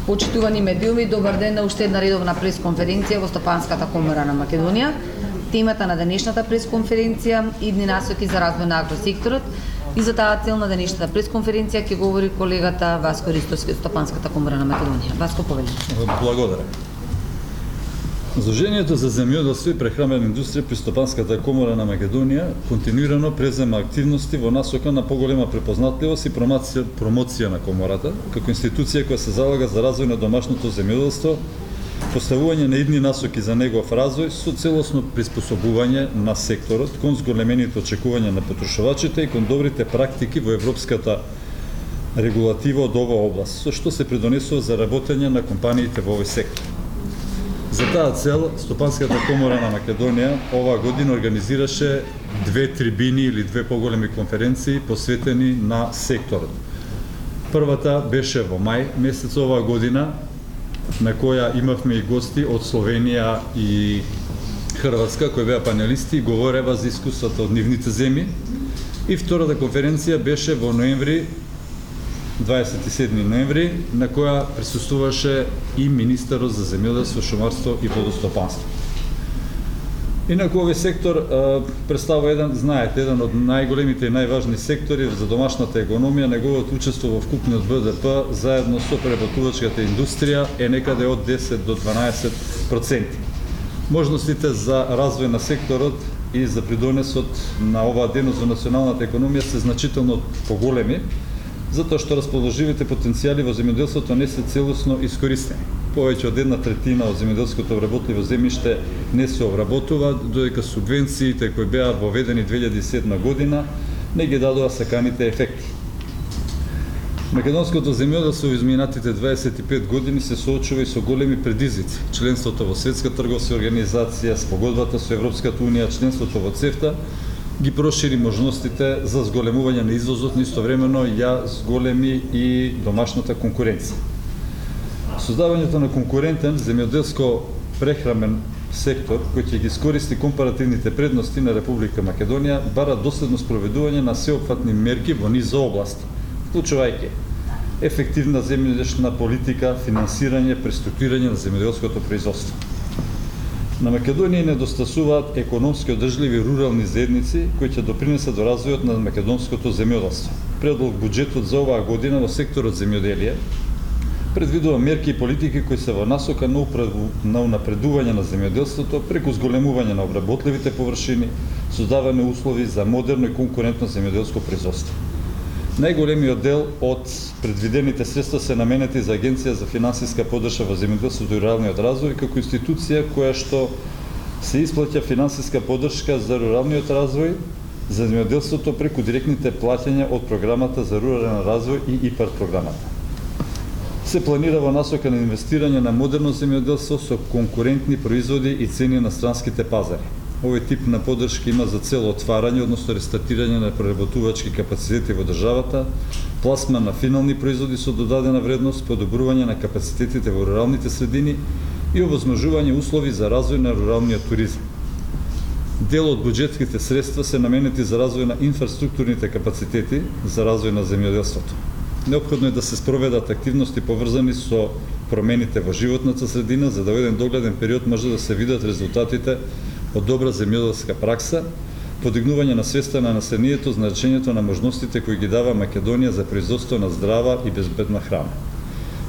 Почитувани медиуми, добар ден на уште една редовна пресконференција во Стопанската комора на Македонија. Темата на денешната пресконференција идни насоки за развој на агросекторот, и за таа цел на денешната пресконференција ќе говори колегата Васко Ристовски од Стопанската комора на Македонија. Васко, повели. Благодарам. Изложението за земјоделство и прехранбена индустрија при Стопанската комора на Македонија континуирано презема активности во насока на поголема препознатливост и промоција на комората, како институција која се залага за развој на домашното земјоделство, поставување на идни насоки за негов развој со целосно приспособување на секторот кон зголемените очекувања на потрошувачите и кон добрите практики во европската регулатива од оваа област, со што се придонесува за работење на компаниите во овој сектор. За таа цел, Стопанската комора на Македонија оваа година организираше две трибини или две поголеми конференции посветени на секторот. Првата беше во мај месец оваа година, на која имавме и гости од Словенија и Хрватска, кои беа панелисти и говорева за искуствата од нивните земји. И втората конференција беше во ноември, 27 ноември, на која присуствуваше и министерот за земјоделство, шумарство и водостопанство. Инаку овој сектор представува еден од најголемите и најважни сектори за домашната економија. Неговото учество во вкупниот БДП заедно со преработувачката индустрија е некаде од 10 до 12%. Можностите за развој на секторот и за придонесот на оваа дейност во националната економија се значително поголеми, затоа што расположивите потенцијали во земјоделството не се целосно искористени. Повеќе од 1/3 од земјоделското обработливо земјиште не се обработува, додека субвенциите кои беа воведени 2007 година не ги дадоа саканите ефекти. Македонското земјоделство во изминатите 25 години се соочува и со големи предизвици. Членството во Светска трговска организација, спогодбата со Европската унија, членството во ЦЕФТА ги прошири можностите за зголемување на извозот, но истовремено ја зголеми и домашната конкуренција. Создавањето на конкурентен земјоделско прехранбен сектор кој ќе ги искористи компаративните предности на Република Македонија бара доследно спроведување на сеопфатни мерки во низ области, вклучувајќи ефективна земјоделшна политика, финансирање, преструктурирање на земјоделското производство. На Македонија недостасуваат економски одржливи рурални заедници кои ќе допринесат до развојот на македонското земјоделство. Предлог буџетот за оваа година во секторот земјоделие предвидува мерки и политики кои се во насока на унапредување на земјоделството преку зголемување на обработливите површини, создавање услови за модерно и конкурентно земјоделско производство. Најголемиот дел од предвидените средства се наменети за Агенција за финансиска поддршка во земјоделството и руралниот развој како институција која што се исплаќа финансиска поддршка за руралниот развој, за земјоделството преку директните плаќања од програмата за рурален развој и ИПАРД програмата. Се планира во насока на инвестирање на модерно земјоделство со конкурентни производи и цени на странските пазари. Овој тип на поддршка има за цел отварање, односно рестартирање на преработувачки капацитети во државата, пласма на финални производи со додадена вредност, подобрување на капацитетите во руралните средини и овозможување услови за развој на руралниот туризам. Дел од буџетските средства се наменети за развој на инфраструктурните капацитети за развој на земјоделството. Неопходно е да се спроведат активности поврзани со промените во животната средина, за да во еден догледен период може да се видат резултатите од добра земјоделска пракса, подигнување на свеста на населението значењето на можностите кои ги дава Македонија за производство на здрава и безбедна храна.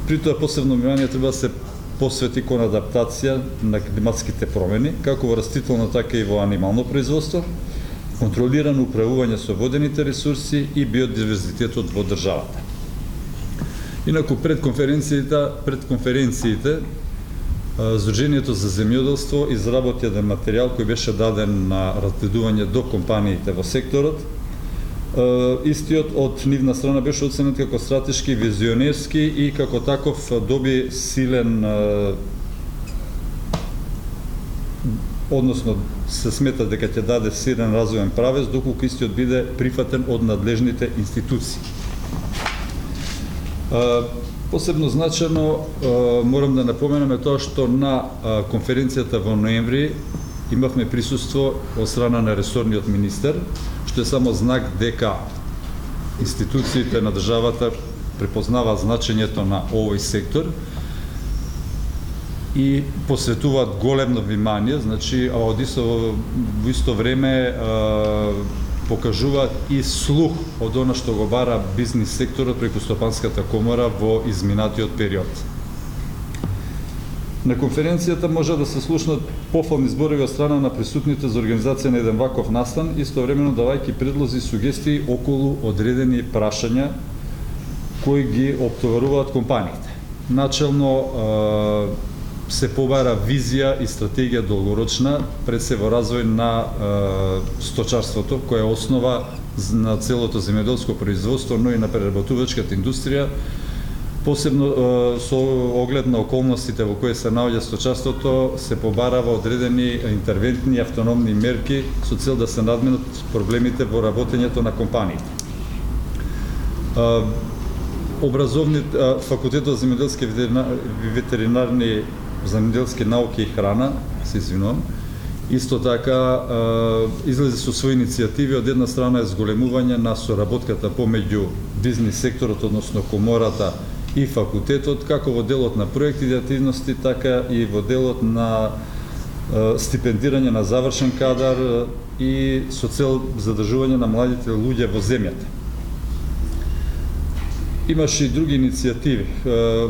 При тоа посебно внимание треба да се посвети кон адаптација на климатските промени, како во растително, така и во анимално производство, контролирано управување со водените ресурси и биодиверзитетот во државата. Инаку пред конференциите Сдруженијето за земјоделство изработи еден материјал кој беше даден на разгледување до компаниите во секторот. Истиот од нивна страна беше оценет како стратешки, визионерски и како таков доби силен, односно се смета дека ќе даде силен развоен правец, доколку истиот биде прифатен од надлежните институции. Посебно значено морам да напоменеме тоа што на конференцијата во ноември имавме присуство од страна на ресорниот министер, што е само знак дека институциите на државата препознаваат значењето на овој сектор и посветуваат големно внимание, значи, а во исто време покажуваат и слух од она што го бара бизнис секторот преку Стопанската комора во изминатиот период. На конференцијата може да се слушнат пофални зборови од страна на присутните за организација на еден ваков настан, истовремено давајќи предлози и сугестии околу одредени прашања кои ги оптоваруваат компаниите. Начелно се побара визија и стратегија долгорочна пред се во развој на сточарството, која е основа на целото земјоделско производство, но и на преработувачката индустрија, посебно со оглед на околностите во кои се наоѓа сточарството, се побарава одредени интервентни автономни мерки со цел да се надменат проблемите во работењето на компаниите. Факултетот за земјоделски ветеринарни земјоделски науки и храна, се извинувам, исто така излезе со своји иницијативи. Од една страна е зголемување на соработката помеѓу бизнис секторот, односно комората и факултетот, како во делот на проекти и активности, така и во делот на стипендирање на завршен кадар и со цел задржување на младите луѓе во земјата. Имаше и други иницијативи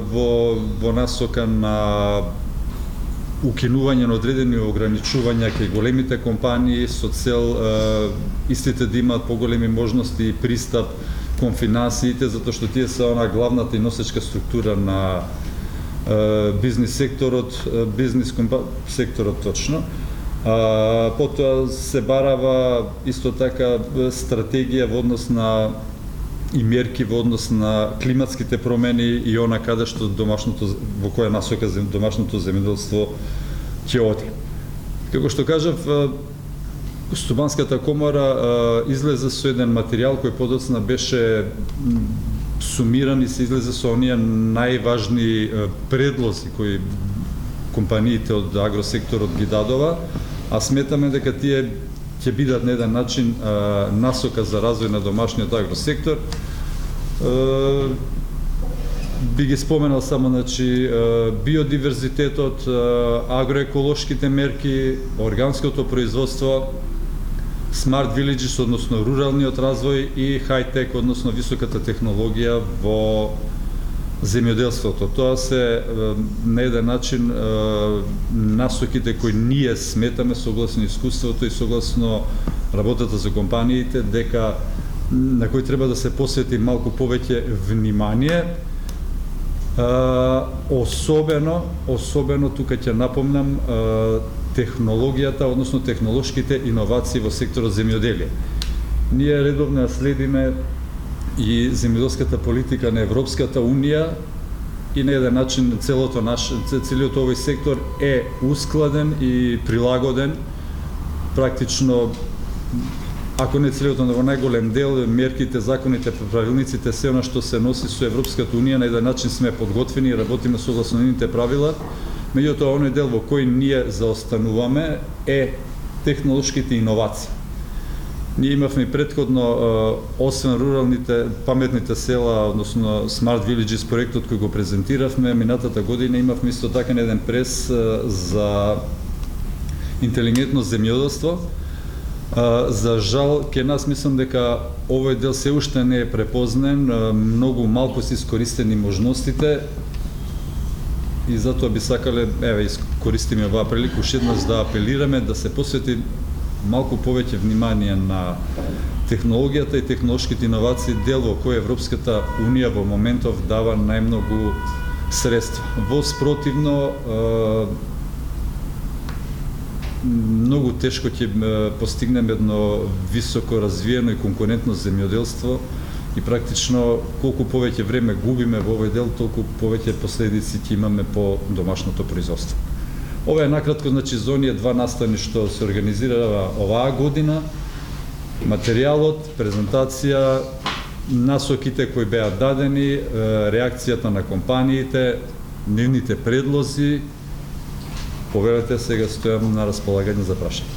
во насока на укинување на одредени ограничувања кај големите компании со цел истите да имаат поголеми можности и пристап кон финансиите, затоа што тие се главната и носечка структура на бизнис секторот, секторот точно. Потоа се барава исто така стратегија во однос на и мерки во однос на климатските промени и она каде што во која насока домашното земјоделство ќе оди. Како што кажав, Стопанската комора излезе со еден материјал кој подоцна беше сумиран и се излезе со оние најважни предлози кои компаниите од агросекторот ги дадова, а сметаме дека тие ќе бидат на еден начин насока за развој на домашниот агросектор. Би ги споменал само, значи, биодиверзитетот, агроеколошките мерки, органското производство, Smart Villages, односно руралниот развој и хай-тек, односно високата технологија во земјоделството. Тоа се на еден начин насоките кои ние сметаме согласно искуството и согласно работата за компаниите дека на кои треба да се посвети малку повеќе внимание. Особено тука ќе напомнам технологијата, односно технолошките иновации во секторот земјоделие. Ние редовно ја следиме и земјоделската политика на Европската Унија и на еден начин целиот овој сектор е ускладен и прилагоден. Практично, ако не целиот, во најголем дел, мерките, законите, правилниците, се она што се носи со Европската Унија, на еден начин сме подготвени и работиме согласно нивните правила. Меѓутоа, оној дел во кој ние заостануваме е технолошките иновации. Ние имавме предходно, освен руралните паметните села, односно Smart Villages проектот кој го презентиравме, минатата година имавме исто така еден прес за интелигентно земјоделство. За жал, ке нас мислам дека овој дел се уште не е препознен, многу малку се искористени можностите и затоа би сакале, искористиме оваа прилика уште еднаш да апелираме да се посвети малку повеќе внимание на технологијата и технолошките иновации, дел во кој Европската Унија во моментов дава најмногу средства. Во спротивно, многу тешко ќе постигнеме едно високо развиено и конкурентно земјоделство и практично колку повеќе време губиме во овој дел, толку повеќе последици ќе имаме по домашното производство. Ова е накратко, значи, за оние два настани што се организирава оваа година. Материјалот, презентација, насоките кои беа дадени, реакцијата на компаниите, нивните предлози. Поверете, сега стојам на располагање за прашање.